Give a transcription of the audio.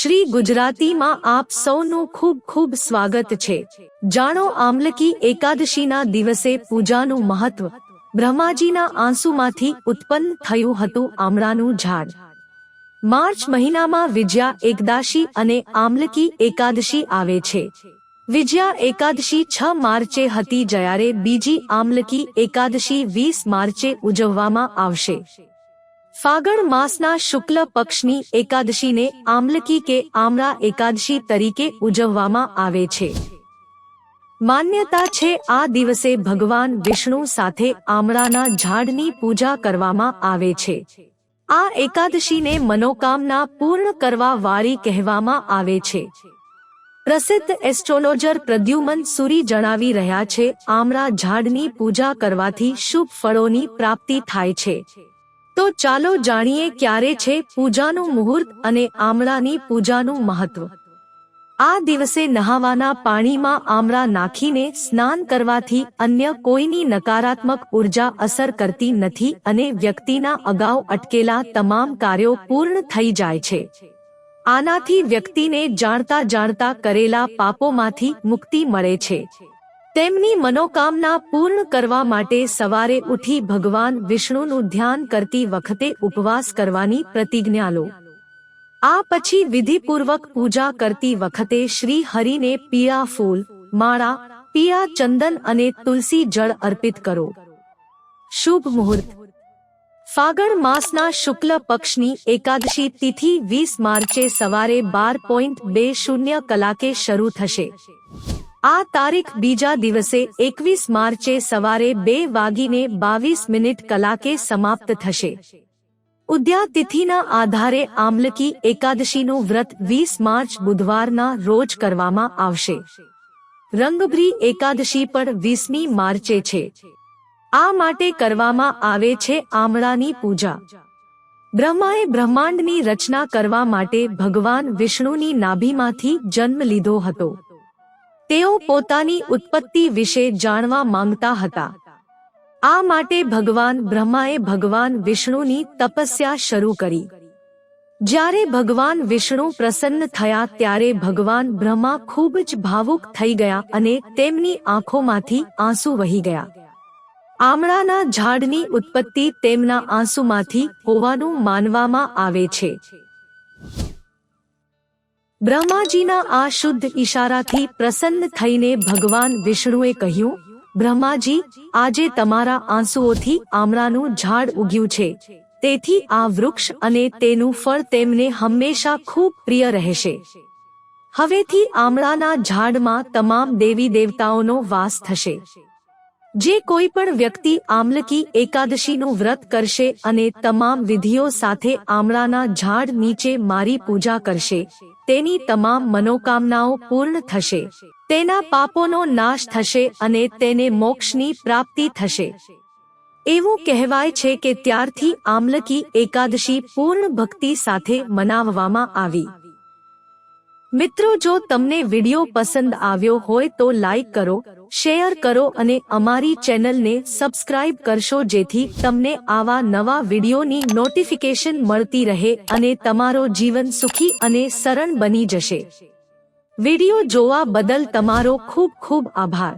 શ્રી ગુજરાતીમાં આપ સૌનું ખૂબ ખૂબ સ્વાગત છે। જાણો આમલકી એકાદશીના દિવસે પૂજાનું મહત્વ। બ્રહ્માજીના આંસુમાંથી ઉત્પન્ન થયું હતું આમળાનું ઝાડ। માર્ચ મહિનામાં વિજયા એકદાશી અને આમલકી એકાદશી આવે છે। વિજયા એકાદશી 6 માર્ચે હતી, જ્યારે બીજી આમલકી એકાદશી 20 માર્ચે ઉજવવામાં આવશે। ફાગણ માસના શુક્લ પક્ષની એકાદશીને આમલકી કે આમળા એકાદશી તરીકે ઉજવવામાં આવે છે। માન્યતા છે આ દિવસે ભગવાન વિષ્ણુ સાથે આમળાના ઝાડની પૂજા કરવામાં આવે છે। આ એકાદશીને મનોકામના પૂર્ણ કરવા વાળી કહેવામાં આવે છે। પ્રસિદ્ધ એસ્ટ્રોલોજર પ્રદ્યુમન સુરી જણાવી રહ્યા છે, આમળા ઝાડની પૂજા કરવાથી શુભ ફળોની પ્રાપ્તિ થાય છે। તો ચાલો જાણીએ ક્યારે છે પૂજાનું મુહૂર્ત અને આમળાની પૂજાનું મહત્વ। આ દિવસે નહાવાના પાણીમાં આમળા નાખીને સ્નાન કરવાથી અન્ય કોઈની નકારાત્મક ઉર્જા અસર કરતી નથી અને વ્યક્તિના અગાઉ અટકેલા તમામ કાર્યો પૂર્ણ થઈ જાય છે। આનાથી વ્યક્તિને જાણતા જાણતા કરેલા પાપોમાંથી મુક્તિ મળે છે। તેમની મનોકામના પૂર્ણ કરવા માટે સવારે ઉઠી ભગવાન વિષ્ણુનું ધ્યાન કરતી વખતે ઉપવાસ કરવાની પ્રતિજ્ઞા લો। આ પછી વિધિપૂર્વક પૂજા કરતી વખતે શ્રી હરિને પીળા ફૂલ, માળા, પીળા ચંદન અને તુલસી જળ અર્પિત કરો। શુભ મુહૂર્ત: ફાગણ માસના શુક્લ પક્ષની એકાદશી તિથિ 20 માર્ચે સવારે 12:20 કલાકે શરૂ થશે। આ તારીખ બીજા દિવસે 21 માર્ચે સવારે 2:22 કલાકે સમાપ્ત થશે। ઉદ્યા તિથિના આધારે આમલકી એકાદશીનું વ્રત 20 માર્ચ બુધવારના રોજ કરવામાં આવશે। રંગભરી એકાદશી પણ 20મી માર્ચે છે। આ માટે કરવામાં આવે છે આમળાની પૂજા। બ્રહ્માએ બ્રહ્માંડની રચના કરવા માટે ભગવાન વિષ્ણુની નાભીમાંથી જન્મ લીધો હતો। તેઓ પોતાની ઉત્પત્તિ વિશે જાણવા માંગતા હતા। આ માટે ભગવાન બ્રહ્માએ ભગવાન વિષ્ણુની તપસ્યા શરૂ કરી। જ્યારે ભગવાન વિષ્ણુ પ્રસન્ન થયા ત્યારે ભગવાન બ્રહ્મા ખૂબ જ ભાવુક થઈ ગયા અને તેમની આંખોમાંથી આંસુ વહી ગયા। આમળાના ઝાડની ઉત્પત્તિ તેમના આંસુમાંથી હોવાનું માનવામાં આવે છે। બ્રહ્માજીના આ શુદ્ધ ઈશારાથી પ્રસન્ન થઈને ભગવાન વિષ્ણુએ કહ્યું, બ્રહ્માજી, આજે તમારા આંસુઓથી આમળાનું ઝાડ ઉગ્યું છે, તેથી આ વૃક્ષ અને તેનું ફળ તેમને હંમેશા ખૂબ પ્રિય રહેશે। હવેથી આમળાના ઝાડમાં તમામ દેવી દેવતાઓનો વાસ થશે। જે કોઈ પણ વ્યક્તિ આમલકી એકાદશીનું વ્રત કરશે અને તમામ વિધિઓ સાથે આમળાના ઝાડ નીચે મારી પૂજા કરશે, તેની તમામ મનોકામનાઓ પૂર્ણ થશે, તેના પાપોનો નાશ થશે અને તેને મોક્ષની પ્રાપ્તિ થશે। એવું કહેવાય છે કે ત્યારથી આમલકી એકાદશી પૂર્ણ ભક્તિ સાથે મનાવવામાં આવી। મિત્રો, જો તમને વિડિયો પસંદ આવ્યો હોય તો લાઈક કરો, શેર કરો અને અમારી ચેનલને સબસ્ક્રાઇબ કરશો, જેથી તમને આવા નવા વિડિયોની નોટિફિકેશન મળતી રહે અને તમારો જીવન સુખી અને સરળ બની જશે। વિડિયો જોવા બદલ તમારો ખૂબ ખૂબ આભાર।